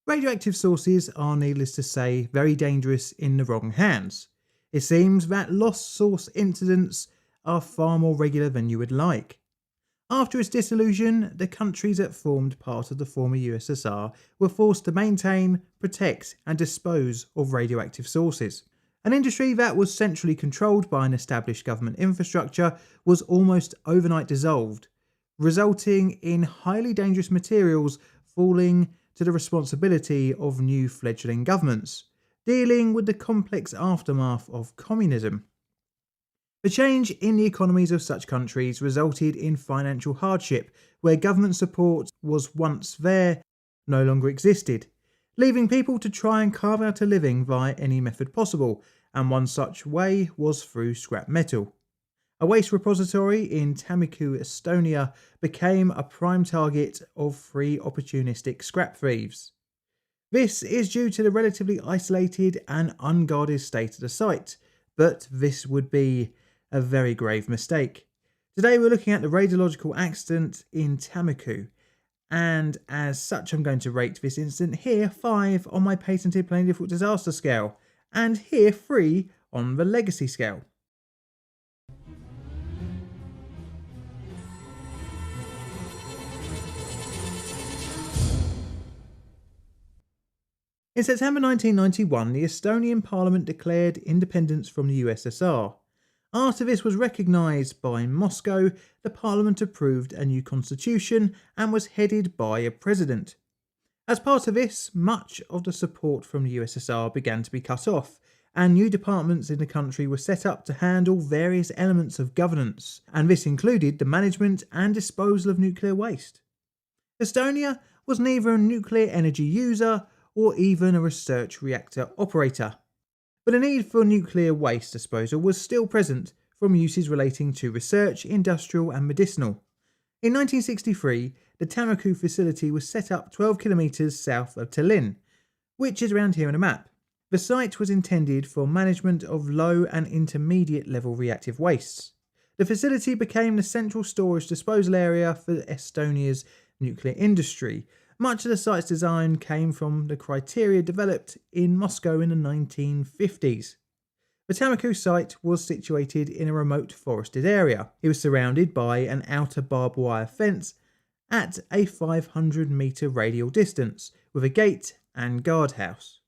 Radioactive sources are, needless to say, very dangerous in the wrong hands. It seems that lost source incidents are far more regular than you would like. After its dissolution, the countries that formed part of the former USSR were forced to maintain, protect, and dispose of radioactive sources. An industry that was centrally controlled by an established government infrastructure was almost overnight dissolved, resulting in highly dangerous materials falling to the responsibility of new fledgling governments, dealing with the complex aftermath of communism. The change in the economies of such countries resulted in financial hardship, where government support was once there no longer existed, leaving people to try and carve out a living via any method possible, and one such way was through scrap metal. A waste repository in Tammiku, Estonia, became a prime target of three opportunistic scrap thieves. This is due to the relatively isolated and unguarded state of the site, but this would be a very grave mistake. Today we're looking at the radiological accident in Tammiku, and as such I'm going to rate this incident here 5 on my patented plain difficult disaster scale, and here 3 on the legacy scale. In September 1991, the Estonian Parliament declared independence from the USSR. After this was recognised by Moscow, the Parliament approved a new constitution and was headed by a president. As part of this, much of the support from the USSR began to be cut off, and new departments in the country were set up to handle various elements of governance, and this included the management and disposal of nuclear waste. Estonia was neither a nuclear energy user or even a research reactor operator, but a need for nuclear waste disposal was still present from uses relating to research, industrial and medicinal. In 1963, the Tammiku facility was set up 12 kilometres south of Tallinn, which is around here on a map. The site was intended for management of low and intermediate level reactive wastes. The facility became the central storage disposal area for Estonia's nuclear industry. Much of the site's design came from the criteria developed in Moscow in the 1950s. The Tammiku site was situated in a remote forested area. It was surrounded by an outer barbed wire fence at a 500-metre radial distance, with a gate and guardhouse,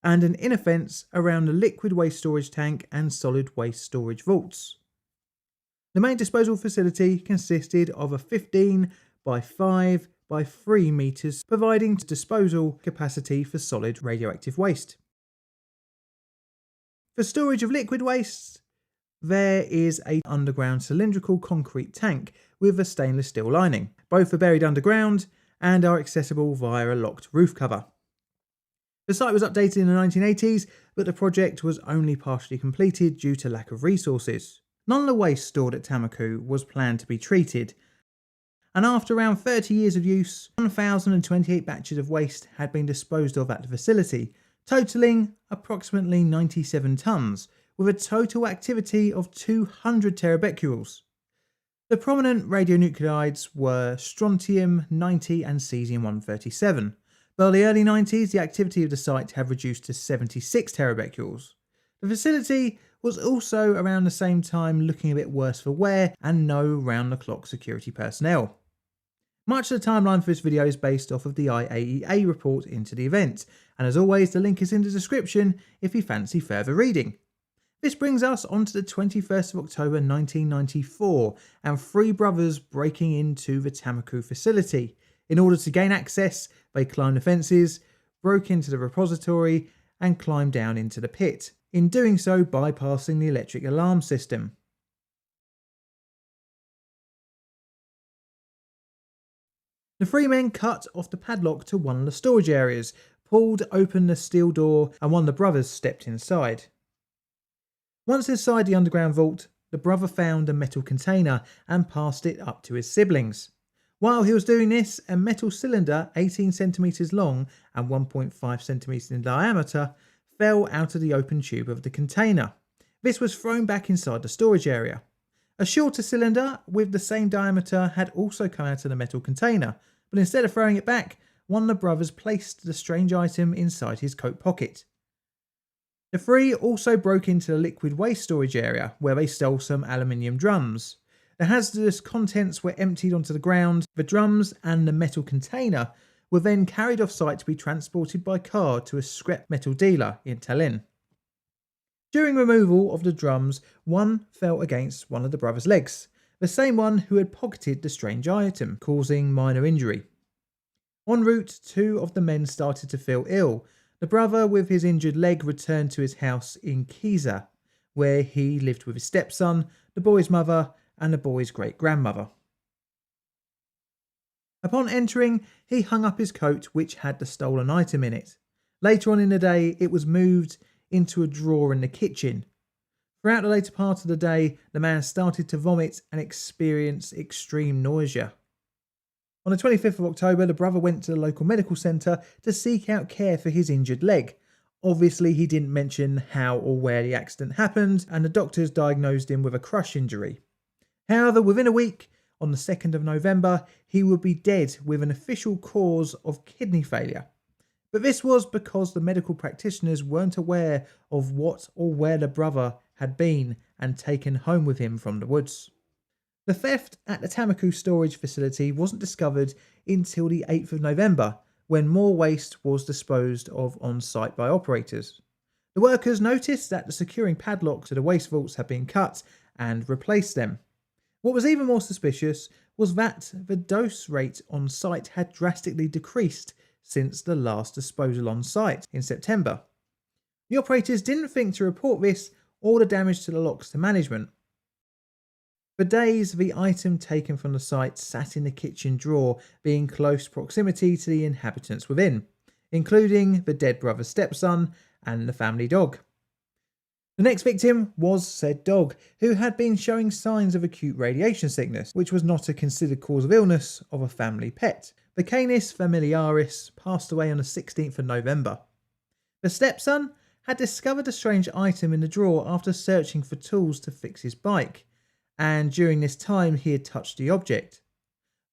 and an inner fence around the liquid waste storage tank and solid waste storage vaults. The main disposal facility consisted of a 15 by 5 by 3 metres, providing disposal capacity for solid radioactive waste. For storage of liquid waste, there is an underground cylindrical concrete tank with a stainless steel lining. Both are buried underground and are accessible via a locked roof cover. The site was updated in the 1980s, but the project was only partially completed due to lack of resources. None of the waste stored at Tammiku was planned to be treated, and after around 30 years of use, 1,028 batches of waste had been disposed of at the facility, totalling approximately 97 tonnes, with a total activity of 200 terabecquerels. The prominent radionuclides were strontium-90 and cesium-137. By the early 90s, the activity of the site had reduced to 76 terabecquerels. The facility was also around the same time looking a bit worse for wear and no round-the-clock security personnel. Much of the timeline for this video is based off of the IAEA report into the event, and as always the link is in the description if you fancy further reading. This brings us on to the 21st of October 1994 and 3 brothers breaking into the Tammiku facility. In order to gain access, they climbed the fences, broke into the repository and climbed down into the pit, in doing so bypassing the electric alarm system. The 3 men cut off the padlock to one of the storage areas, pulled open the steel door and one of the brothers stepped inside. Once inside the underground vault, the brother found a metal container and passed it up to his siblings. While he was doing this, a metal cylinder 18 centimetres long and 1.5 centimetres in diameter fell out of the open tube of the container. This was thrown back inside the storage area. A shorter cylinder with the same diameter had also come out of the metal container, but instead of throwing it back, one of the brothers placed the strange item inside his coat pocket. The three also broke into the liquid waste storage area where they stole some aluminium drums. The hazardous contents were emptied onto the ground. The drums and the metal container were then carried off site to be transported by car to a scrap metal dealer in Tallinn. During removal of the drums, one fell against one of the brothers' legs, the same one who had pocketed the strange item, causing minor injury. En route, two of the men started to feel ill. The brother with his injured leg returned to his house in Kiisa, where he lived with his stepson, the boy's mother, and the boy's great-grandmother. Upon entering, he hung up his coat, which had the stolen item in it. Later on in the day, it was moved into a drawer in the kitchen. Throughout the later part of the day, the man started to vomit and experience extreme nausea. On the 25th of October, the brother went to the local medical centre to seek out care for his injured leg. Obviously, he didn't mention how or where the accident happened, and the doctors diagnosed him with a crush injury. However, within a week, on the 2nd of November, he would be dead with an official cause of kidney failure. But this was because the medical practitioners weren't aware of what or where the brother had been and taken home with him from the woods. The theft at the Tammiku storage facility wasn't discovered until the 8th of November, when more waste was disposed of on site by operators. The workers noticed that the securing padlocks to the waste vaults had been cut and replaced them. What was even more suspicious was that the dose rate on site had drastically decreased since the last disposal on site in September. The operators didn't think to report this or the damage to the locks to management. For days, the item taken from the site sat in the kitchen drawer, being close proximity to the inhabitants within, including the dead brother's stepson and the family dog. The next victim was said dog, who had been showing signs of acute radiation sickness, which was not a considered cause of illness of a family pet. The Canis familiaris passed away on the 16th of November. The stepson had discovered a strange item in the drawer after searching for tools to fix his bike, and during this time he had touched the object.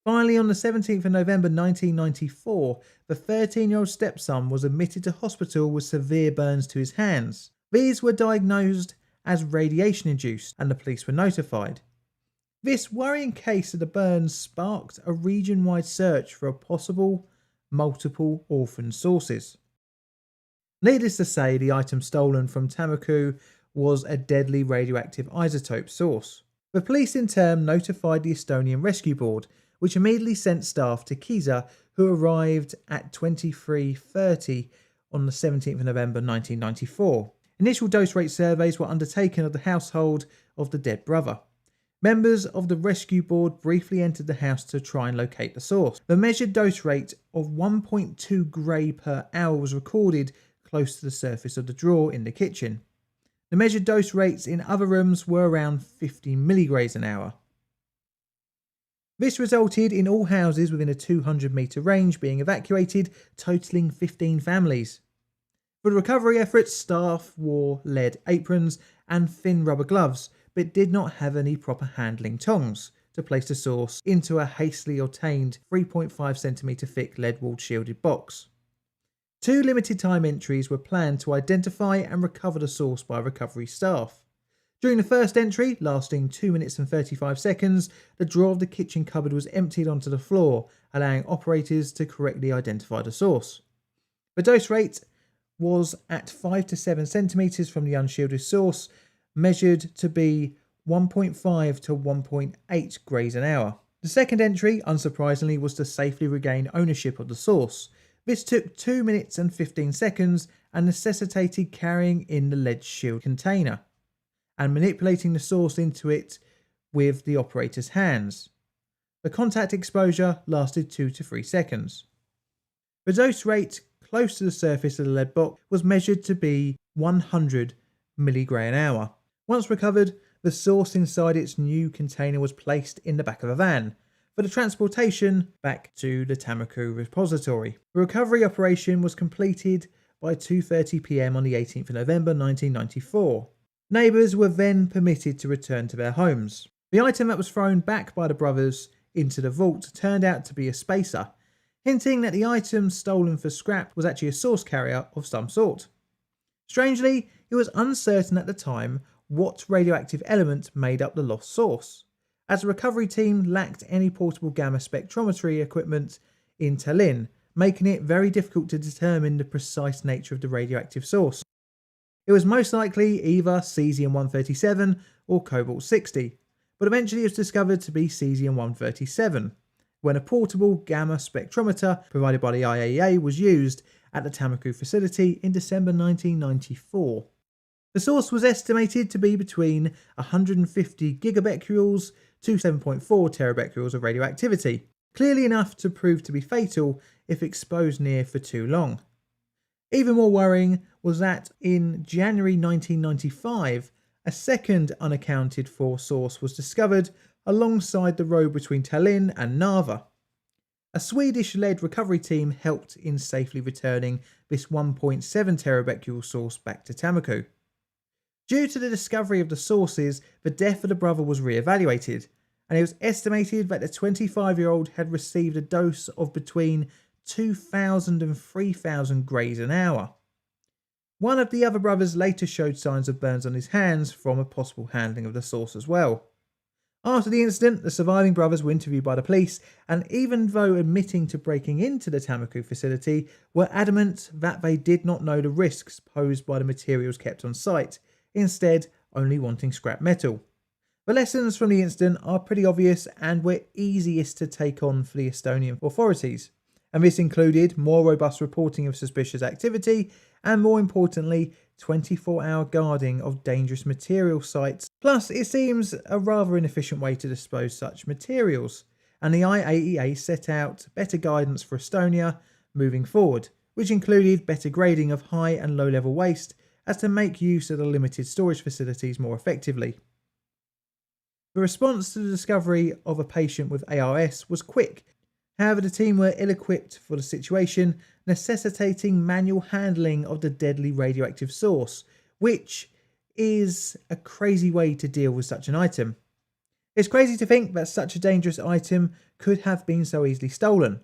Finally, on the 17th of November 1994, the 13-year-old stepson was admitted to hospital with severe burns to his hands. These were diagnosed as radiation-induced, and the police were notified. This worrying case of the burns sparked a region-wide search for possible multiple orphan sources. Needless to say, the item stolen from Tammiku was a deadly radioactive isotope source. The police in turn notified the Estonian Rescue Board, which immediately sent staff to Kiisa, who arrived at 23:30 on the 17th of November 1994. Initial dose rate surveys were undertaken of the household of the dead brother. Members of the rescue board briefly entered the house to try and locate the source. The measured dose rate of 1.2 gray per hour was recorded close to the surface of the drawer in the kitchen. The measured dose rates in other rooms were around 50 milligrays an hour. This resulted in all houses within a 200-metre range being evacuated, totalling 15 families. For the recovery efforts, staff wore lead aprons and thin rubber gloves, but did not have any proper handling tongs to place the source into a hastily obtained 3.5 centimetre thick lead-walled shielded box. 2 limited time entries were planned to identify and recover the source by recovery staff. During the first entry, lasting 2 minutes and 35 seconds, the drawer of the kitchen cupboard was emptied onto the floor, allowing operators to correctly identify the source. The dose rate was at 5 to 7 centimetres from the unshielded source, measured to be 1.5 to 1.8 grays an hour. The second entry, unsurprisingly, was to safely regain ownership of the source. This took 2 minutes and 15 seconds and necessitated carrying in the lead shield container and manipulating the source into it with the operator's hands. The contact exposure lasted 2 to 3 seconds. The dose rate close to the surface of the lead box was measured to be 100 milligray an hour. Once recovered, the source inside its new container was placed in the back of a van for the transportation back to the Tammiku repository. The recovery operation was completed by 2:30 p.m. on the 18th of November 1994. Neighbours were then permitted to return to their homes. The item that was thrown back by the brothers into the vault turned out to be a spacer. hinting that the item stolen for scrap was actually a source carrier of some sort. Strangely, it was uncertain at the time what radioactive element made up the lost source, as the recovery team lacked any portable gamma spectrometry equipment in Tallinn, making it very difficult to determine the precise nature of the radioactive source. It was most likely either cesium-137 or cobalt-60, but eventually it was discovered to be cesium-137, when a portable gamma spectrometer provided by the IAEA was used at the Tammiku facility in December 1994. The source was estimated to be between 150 gigabecquerels to 7.4 terabecquerels of radioactivity, clearly enough to prove to be fatal if exposed near for too long. Even more worrying was that in January 1995, a second unaccounted for source was discovered alongside the road between Tallinn and Narva. A Swedish-led recovery team helped in safely returning this 1.7 terabecquerel source back to Tammiku. Due to the discovery of the sources, the death of the brother was re-evaluated, and it was estimated that the 25-year-old had received a dose of between 2,000 and 3,000 grays an hour. One of the other brothers later showed signs of burns on his hands from a possible handling of the source as well. After the incident, the surviving brothers were interviewed by the police, and even though admitting to breaking into the Tammiku facility, were adamant that they did not know the risks posed by the materials kept on site, instead only wanting scrap metal. The lessons from the incident are pretty obvious and were easiest to take on for the Estonian authorities, and this included more robust reporting of suspicious activity and, more importantly, 24-hour guarding of dangerous material sites. Plus, it seems a rather inefficient way to dispose such materials, and the IAEA set out better guidance for Estonia moving forward, which included better grading of high and low level waste as to make use of the limited storage facilities more effectively. The response to the discovery of a patient with ARS was quick. However, the team were ill-equipped for the situation, necessitating manual handling of the deadly radioactive source, which is a crazy way to deal with such an item. It's crazy to think that such a dangerous item could have been so easily stolen,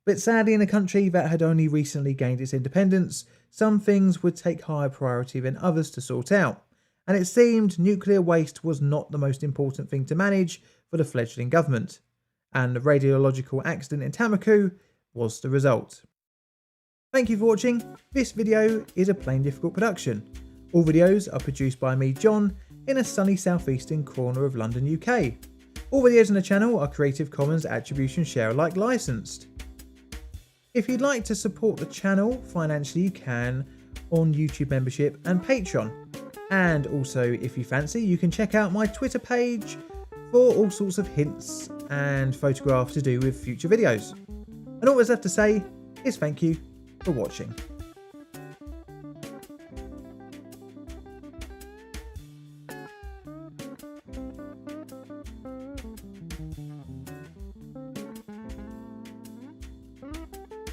but sadly in a country that had only recently gained its independence, some things would take higher priority than others to sort out, and it seemed nuclear waste was not the most important thing to manage for the fledgling government, and the radiological accident in Tammiku was the result. Thank you for watching. This video is a Plain Difficult production. All videos are produced by me, John, in a sunny southeastern corner of London, UK. All videos on the channel are Creative Commons Attribution Share Alike licensed. If you'd like to support the channel financially, you can on YouTube membership and Patreon. And also, if you fancy, you can check out my Twitter page for all sorts of hints and photographs to do with future videos. And all that's left to say is thank you for watching.